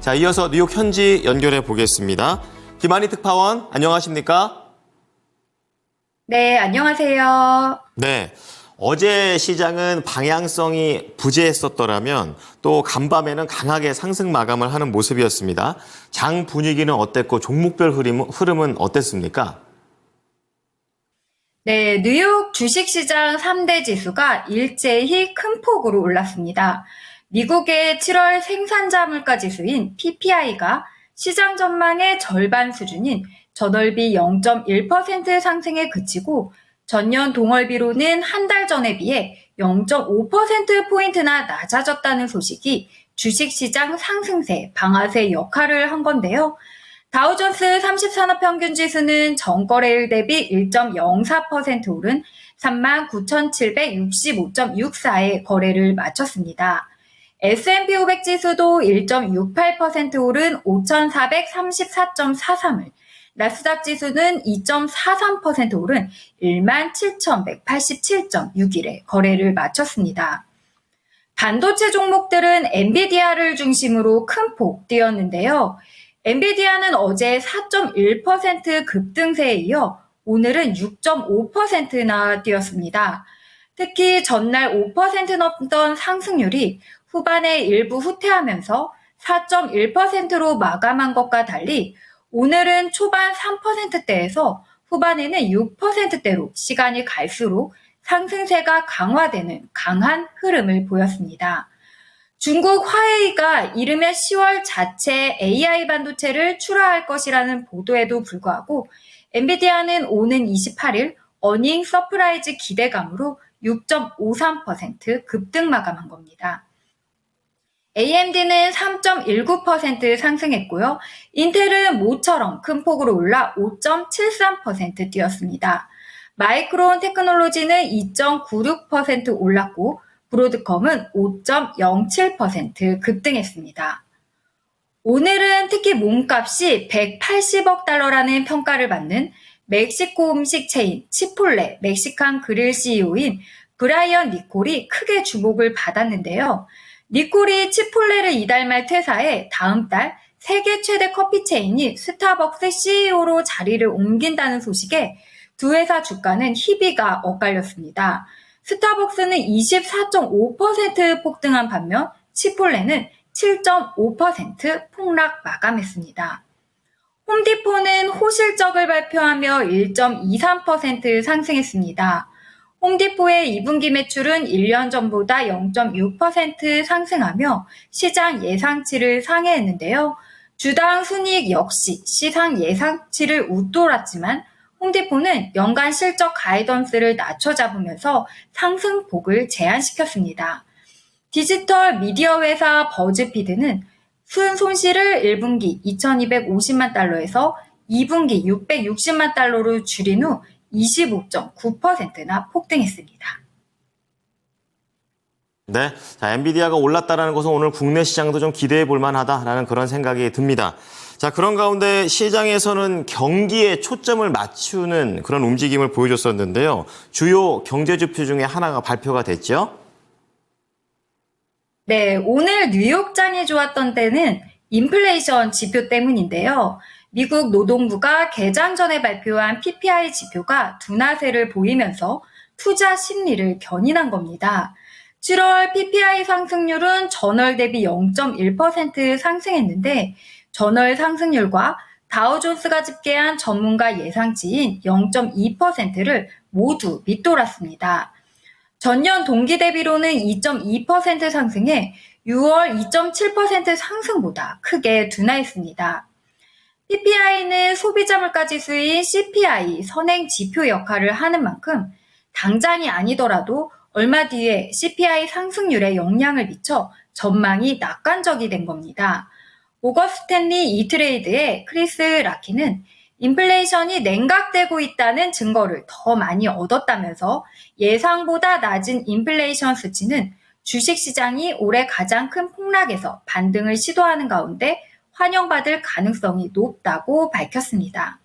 자, 이어서 뉴욕 현지 연결해 보겠습니다. 김한희 특파원, 안녕하십니까? 네, 안녕하세요. 네. 어제 시장은 방향성이 부재했었더라면 또 간밤에는 강하게 상승 마감을 하는 모습이었습니다. 장 분위기는 어땠고 종목별 흐름은 어땠습니까? 네, 뉴욕 주식시장 3대 지수가 일제히 큰 폭으로 올랐습니다. 미국의 7월 생산자 물가 지수인 PPI가 시장 전망의 절반 수준인 전월비 0.1% 상승에 그치고 전년 동월비로는 한 달 전에 비해 0.5%포인트나 낮아졌다는 소식이 주식시장 상승세, 방아쇠 역할을 한 건데요. 다우존스 30산업평균지수는 전거래일 대비 1.04% 오른 39,765.64의 거래를 마쳤습니다. S&P 500 지수도 1.68% 오른 5,434.43을, 나스닥 지수는 2.43% 오른 17,187.61의 거래를 마쳤습니다. 반도체 종목들은 엔비디아를 중심으로 큰 폭 뛰었는데요. 엔비디아는 어제 4.1% 급등세에 이어 오늘은 6.5%나 뛰었습니다. 특히 전날 5% 넘던 상승률이 후반에 일부 후퇴하면서 4.1%로 마감한 것과 달리 오늘은 초반 3%대에서 후반에는 6%대로 시간이 갈수록 상승세가 강화되는 강한 흐름을 보였습니다. 중국 화웨이가 이르면 10월 자체 AI 반도체를 출하할 것이라는 보도에도 불구하고 엔비디아는 오는 28일 어닝 서프라이즈 기대감으로 6.53% 급등 마감한 겁니다. AMD는 3.19% 상승했고요. 인텔은 모처럼 큰 폭으로 올라 5.73% 뛰었습니다. 마이크론 테크놀로지는 2.96% 올랐고 브로드컴은 5.07% 급등했습니다. 오늘은 특히 몸값이 180억 달러라는 평가를 받는 멕시코 음식 체인 치폴레 멕시칸 그릴 CEO인 브라이언 니콜이 크게 주목을 받았는데요. 니콜이 치폴레를 이달 말 퇴사해 다음 달 세계 최대 커피 체인인 스타벅스 CEO로 자리를 옮긴다는 소식에 두 회사 주가는 희비가 엇갈렸습니다. 스타벅스는 24.5% 폭등한 반면 치폴레는 7.5% 폭락 마감했습니다. 홈디포는 호실적을 발표하며 1.23% 상승했습니다. 홈디포의 2분기 매출은 1년 전보다 0.6% 상승하며 시장 예상치를 상회했는데요. 주당 순이익 역시 시장 예상치를 웃돌았지만 홈디포는 연간 실적 가이던스를 낮춰 잡으면서 상승폭을 제한시켰습니다. 디지털 미디어 회사 버즈피드는 순손실을 1분기 2,250만 달러에서 2분기 660만 달러로 줄인 후 25.9%나 폭등했습니다. 네, 자, 엔비디아가 올랐다는 것은 오늘 국내 시장도 좀 기대해 볼 만하다라는 그런 생각이 듭니다. 자, 그런 가운데 시장에서는 경기에 초점을 맞추는 그런 움직임을 보여줬었는데요. 주요 경제지표 중에 하나가 발표가 됐죠? 네, 오늘 뉴욕장이 좋았던 때는 인플레이션 지표 때문인데요. 미국 노동부가 개장 전에 발표한 PPI 지표가 둔화세를 보이면서 투자 심리를 견인한 겁니다. 7월 PPI 상승률은 전월 대비 0.1% 상승했는데 전월 상승률과 다우존스가 집계한 전문가 예상치인 0.2%를 모두 밑돌았습니다. 전년 동기 대비로는 2.2% 상승해 6월 2.7% 상승보다 크게 둔화했습니다. PPI는 소비자 물가 지수인 CPI 선행 지표 역할을 하는 만큼 당장이 아니더라도 얼마 뒤에 CPI 상승률에 영향을 미쳐 전망이 낙관적이 된 겁니다. 모건 스탠리 이트레이드의 크리스 라키는 인플레이션이 냉각되고 있다는 증거를 더 많이 얻었다면서 예상보다 낮은 인플레이션 수치는 주식시장이 올해 가장 큰 폭락에서 반등을 시도하는 가운데 환영받을 가능성이 높다고 밝혔습니다.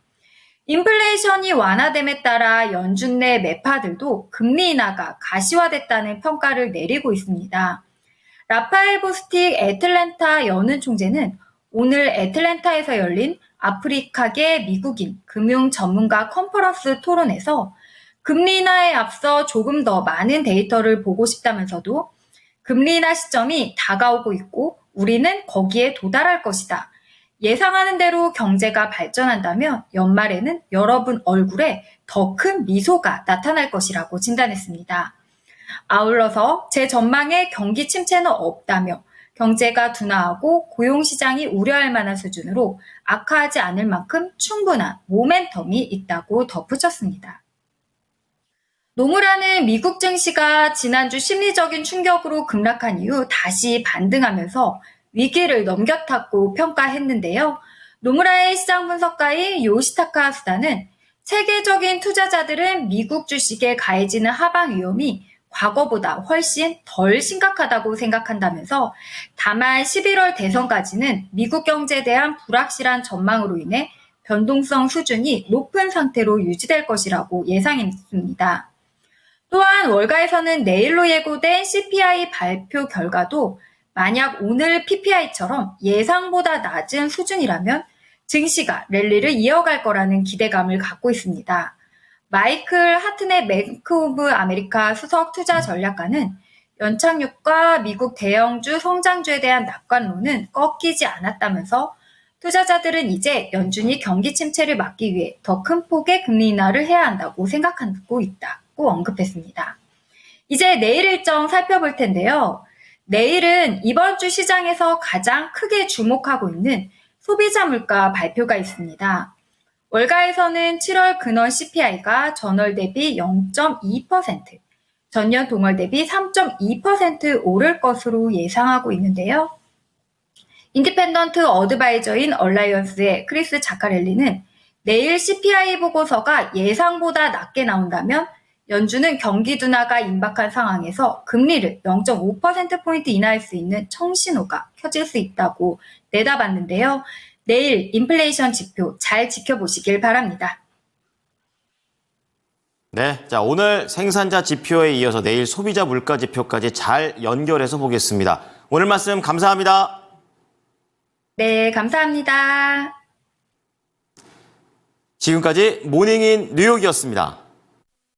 인플레이션이 완화됨에 따라 연준 내 매파들도 금리 인하가 가시화됐다는 평가를 내리고 있습니다. 라파엘 보스틱 애틀랜타 연은 총재는 오늘 애틀랜타에서 열린 아프리카계 미국인 금융 전문가 컨퍼런스 토론에서 금리 인하에 앞서 조금 더 많은 데이터를 보고 싶다면서도 금리 인하 시점이 다가오고 있고 우리는 거기에 도달할 것이다. 예상하는 대로 경제가 발전한다면 연말에는 여러분 얼굴에 더 큰 미소가 나타날 것이라고 진단했습니다. 아울러서 제 전망에 경기 침체는 없다며 경제가 둔화하고 고용시장이 우려할 만한 수준으로 악화하지 않을 만큼 충분한 모멘텀이 있다고 덧붙였습니다. 노무라는 미국 증시가 지난주 심리적인 충격으로 급락한 이후 다시 반등하면서 위기를 넘겼다고 평가했는데요. 노무라의 시장 분석가인 요시타카 수다는 세계적인 투자자들은 미국 주식에 가해지는 하방 위험이 과거보다 훨씬 덜 심각하다고 생각한다면서 다만 11월 대선까지는 미국 경제에 대한 불확실한 전망으로 인해 변동성 수준이 높은 상태로 유지될 것이라고 예상했습니다. 또한 월가에서는 내일로 예고된 CPI 발표 결과도 만약 오늘 PPI처럼 예상보다 낮은 수준이라면 증시가 랠리를 이어갈 거라는 기대감을 갖고 있습니다. 마이클 하튼의 뱅크 오브 아메리카 수석 투자 전략가는 연착륙과 미국 대형주 성장주에 대한 낙관론은 꺾이지 않았다면서 투자자들은 이제 연준이 경기 침체를 막기 위해 더 큰 폭의 금리 인하를 해야 한다고 생각하고 있다고 언급했습니다. 이제 내일 일정 살펴볼 텐데요. 내일은 이번 주 시장에서 가장 크게 주목하고 있는 소비자 물가 발표가 있습니다. 월가에서는 7월 근원 CPI가 전월 대비 0.2%, 전년 동월 대비 3.2% 오를 것으로 예상하고 있는데요. 인디펜던트 어드바이저인 얼라이언스의 크리스 자카렐리는 내일 CPI 보고서가 예상보다 낮게 나온다면 연준은 경기 둔화가 임박한 상황에서 금리를 0.5%포인트 인하할 수 있는 청신호가 켜질 수 있다고 내다봤는데요. 내일 인플레이션 지표 잘 지켜보시길 바랍니다. 네, 자 오늘 생산자 지표에 이어서 내일 소비자 물가 지표까지 잘 연결해서 보겠습니다. 오늘 말씀 감사합니다. 네, 감사합니다. 지금까지 모닝인 뉴욕이었습니다.